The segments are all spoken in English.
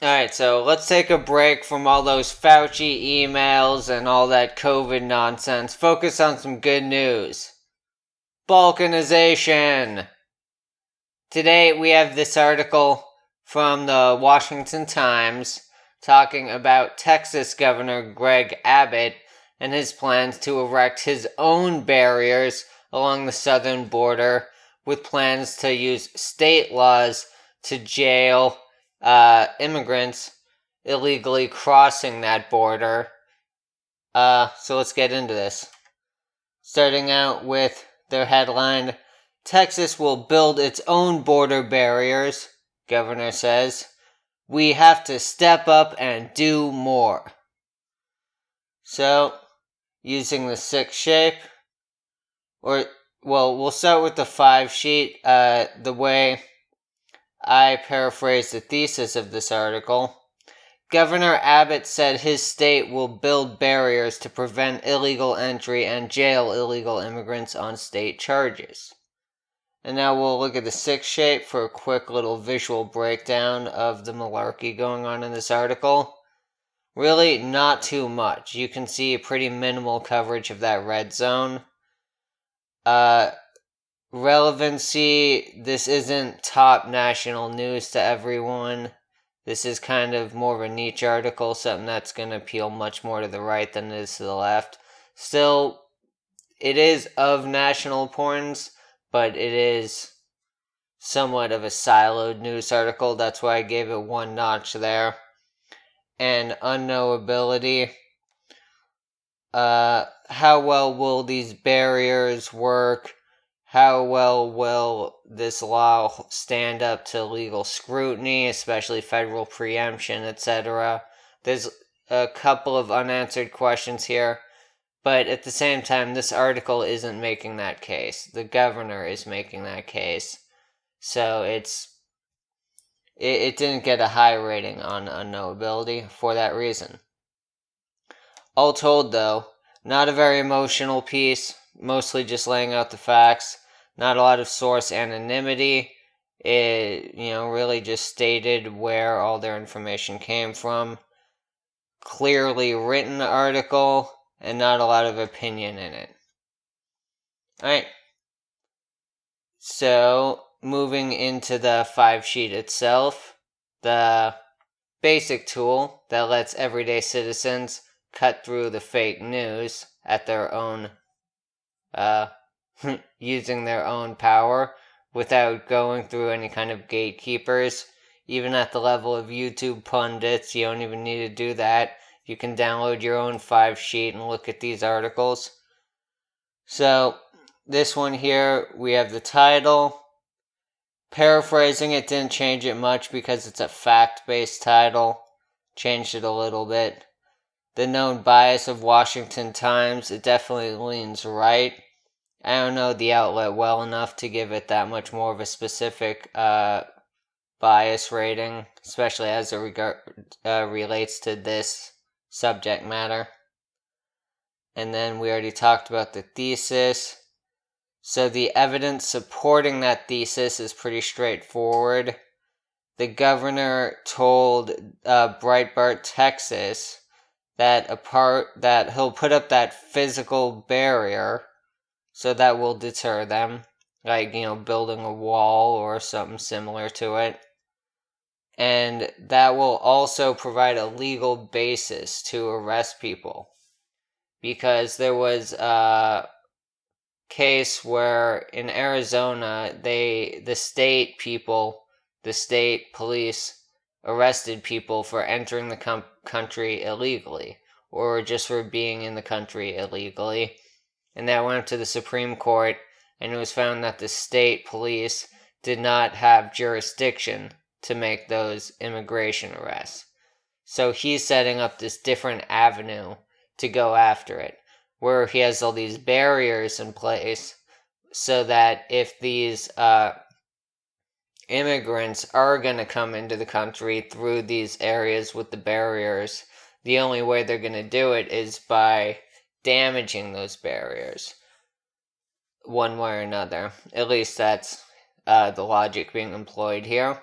Alright, so let's take a break from all those Fauci emails and all that COVID nonsense. Focus on some good news. Balkanization! Today we have this article from the Washington Times talking about Texas Governor Greg Abbot and his plans to erect his own barriers along the southern border, with plans to use state laws to jail immigrants illegally crossing that border. So let's get into this. Starting out with their headline, Texas will build its own border barriers, Governor says. We have to step up and do more. So, using the 6 shape, we'll start with the 5 sheet. The way I paraphrase the thesis of this article. Governor Abbott said his state will build barriers to prevent illegal entry and jail illegal immigrants on state charges. And now we'll look at the 6 shape for a quick little visual breakdown of the malarkey going on in this article. Really, not too much. You can see pretty minimal coverage of that red zone. Relevancy, this isn't top national news to everyone. This is kind of more of a niche article, something that's going to appeal much more to the right than it is to the left. Still, it is of national importance, but it is somewhat of a siloed news article. That's why I gave it 1 notch there. And unknowability. How well will these barriers work? How well will this law stand up to legal scrutiny, especially federal preemption, etc.? There's a couple of unanswered questions here, but at the same time, this article isn't making that case. The governor is making that case. So it didn't get a high rating on unknowability for that reason. All told, though, not a very emotional piece, mostly just laying out the facts. Not a lot of source anonymity. It, really just stated where all their information came from. Clearly written article, and not a lot of opinion in it. Alright. So, moving into the 5 sheet itself, the basic tool that lets everyday citizens cut through the fake news at their own using their own power without going through any kind of gatekeepers. Even at the level of YouTube pundits, you don't even need to do that. You can download your own 5 sheet and look at these articles. So, this one here, we have the title. Paraphrasing it, didn't change it much because it's a fact-based title. Changed it a little bit. The known bias of Washington Times, it definitely leans right. I don't know the outlet well enough to give it that much more of a specific bias rating, especially as it relates to this subject matter. And then we already talked about the thesis. So the evidence supporting that thesis is pretty straightforward. The governor told Breitbart, Texas, that he'll put up that physical barrier, so that will deter them, like, building a wall or something similar to it. And that will also provide a legal basis to arrest people. Because there was a case where in Arizona, the state police arrested people for entering the country illegally, or just for being in the country illegally. And that went to the Supreme Court, and it was found that the state police did not have jurisdiction to make those immigration arrests. So he's setting up this different avenue to go after it, where he has all these barriers in place so that if these immigrants are going to come into the country through these areas with the barriers, the only way they're going to do it is by damaging those barriers one way or another. At least that's the logic being employed here.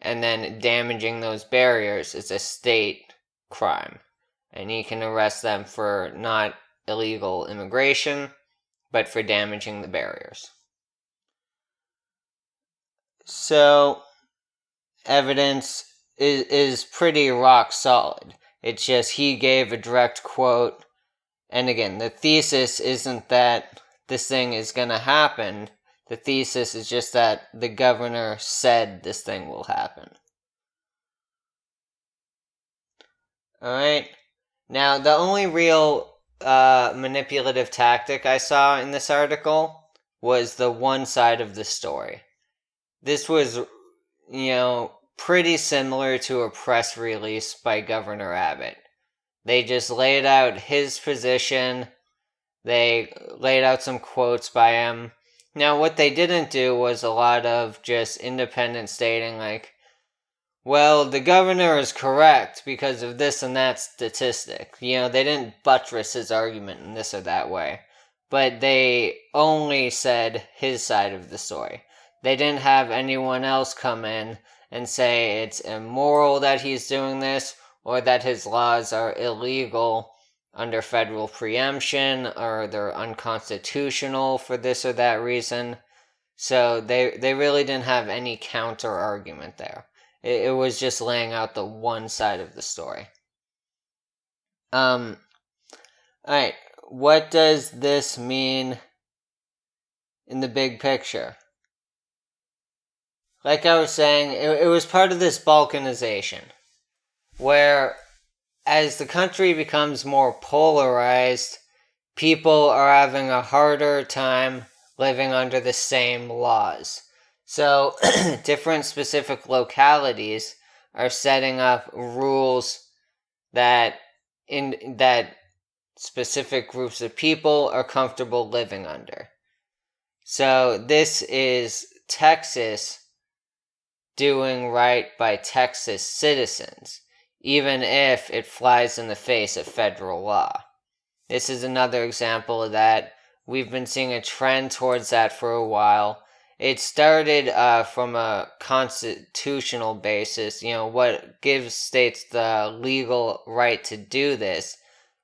and then damaging those barriers is a state crime. And he can arrest them for not illegal immigration, but for damaging the barriers. So, evidence is pretty rock solid. It's just he gave a direct quote. And again, the thesis isn't that this thing is going to happen. The thesis is just that the governor said this thing will happen. Alright. Now, the only real manipulative tactic I saw in this article was the one side of the story. This was, pretty similar to a press release by Governor Abbott. They just laid out his position. They laid out some quotes by him. Now, what they didn't do was a lot of just independent stating like, well, the governor is correct because of this and that statistic. They didn't buttress his argument in this or that way. But they only said his side of the story. They didn't have anyone else come in and say it's immoral that he's doing this, or that his laws are illegal under federal preemption, or they're unconstitutional for this or that reason. So they really didn't have any counter argument there. It was just laying out the one side of the story. Alright, what does this mean in the big picture? Like I was saying, it was part of this balkanization, where as the country becomes more polarized, people are having a harder time living under the same laws. So, different specific localities are setting up rules that specific groups of people are comfortable living under. So, this is Texas doing right by Texas citizens, even if it flies in the face of federal law. This is another example of that. We've been seeing a trend towards that for a while. It started from a constitutional basis. What gives states the legal right to do this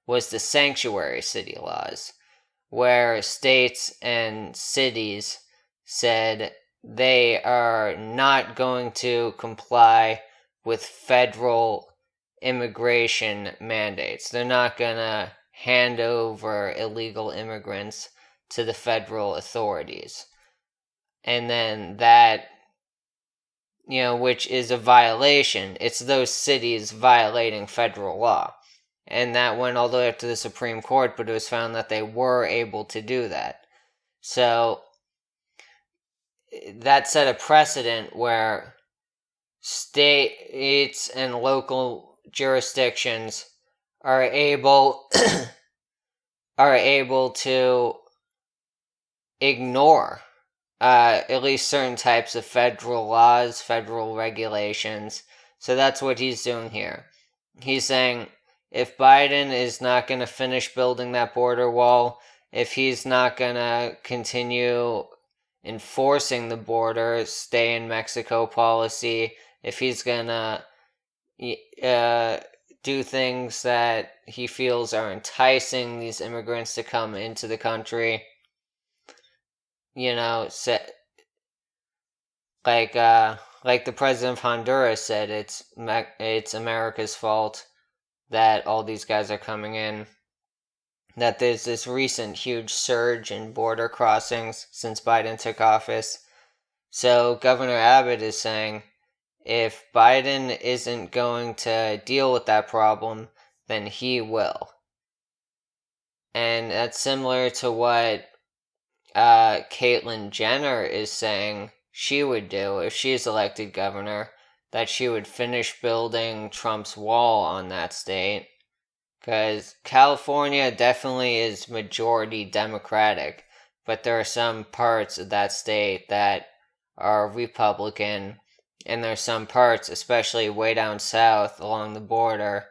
was the sanctuary city laws, where states and cities said they are not going to comply with federal immigration mandates. They're not going to hand over illegal immigrants to the federal authorities. And then that, which is a violation, it's those cities violating federal law. And that went all the way up to the Supreme Court, but it was found that they were able to do that. So, that set a precedent where states and local jurisdictions are able to ignore at least certain types of federal laws, federal regulations. So that's what he's doing here. He's saying if Biden is not going to finish building that border wall, if he's not going to continue enforcing the border, stay in Mexico policy, if he's going to do things that he feels are enticing these immigrants to come into the country, like the president of Honduras said, it's America's fault that all these guys are coming in. That there's this recent huge surge in border crossings since Biden took office. So Governor Abbott is saying, if Biden isn't going to deal with that problem, then he will. And that's similar to what Caitlyn Jenner is saying she would do if she's elected governor, that she would finish building Trump's wall on that state. Because California definitely is majority Democratic, but there are some parts of that state that are Republican, and there's some parts, especially way down south along the border,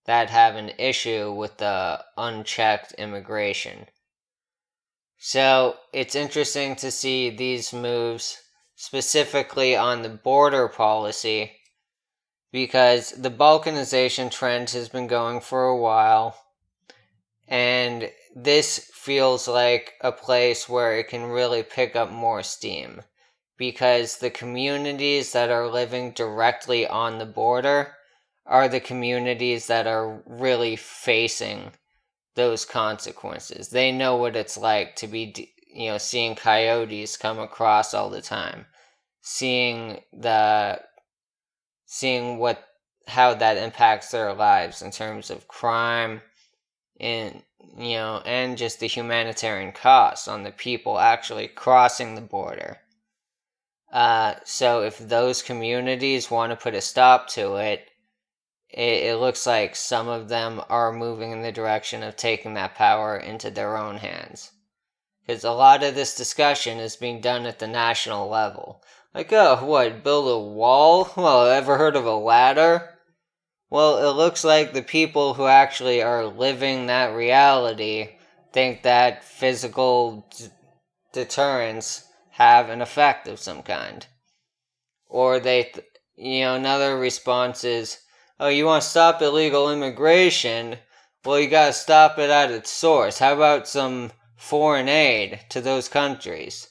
that have an issue with the unchecked immigration. So it's interesting to see these moves specifically on the border policy, because the balkanization trend has been going for a while, and this feels like a place where it can really pick up more steam, because the communities that are living directly on the border are the communities that are really facing those consequences. They know what it's like to be, seeing coyotes come across all the time, seeing how that impacts their lives in terms of crime and and just the humanitarian costs on the people actually crossing the border. So if those communities want to put a stop to it, it looks like some of them are moving in the direction of taking that power into their own hands. Because a lot of this discussion is being done at the national level. Like, oh, what, build a wall? Well, ever heard of a ladder? Well, it looks like the people who actually are living that reality think that physical deterrents have an effect of some kind. Or another response is, oh, you want to stop illegal immigration? Well, you gotta stop it at its source. How about some foreign aid to those countries?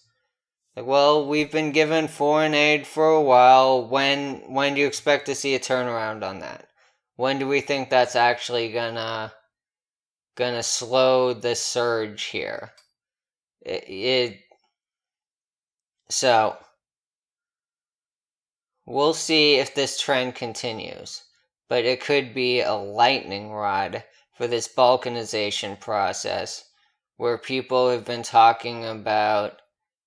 Like, well, we've been given foreign aid for a while. When do you expect to see a turnaround on that? When do we think that's actually gonna slow the surge here? So we'll see if this trend continues, but it could be a lightning rod for this balkanization process, where people have been talking about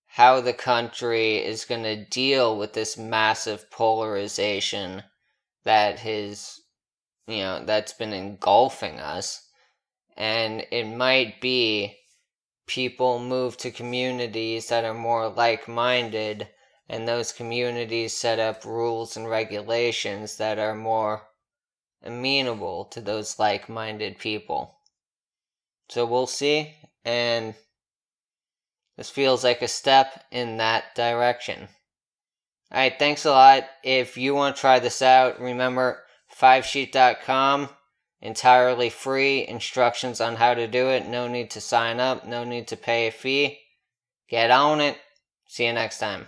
how the country is going to deal with this massive polarization that that's been engulfing us. And it might be people move to communities that are more like-minded, and those communities set up rules and regulations that are more amenable to those like-minded people. So we'll see, and this feels like a step in that direction. Alright, thanks a lot. If you want to try this out, remember 5sheet.com, entirely free, instructions on how to do it, no need to sign up, no need to pay a fee. Get on it. See you next time.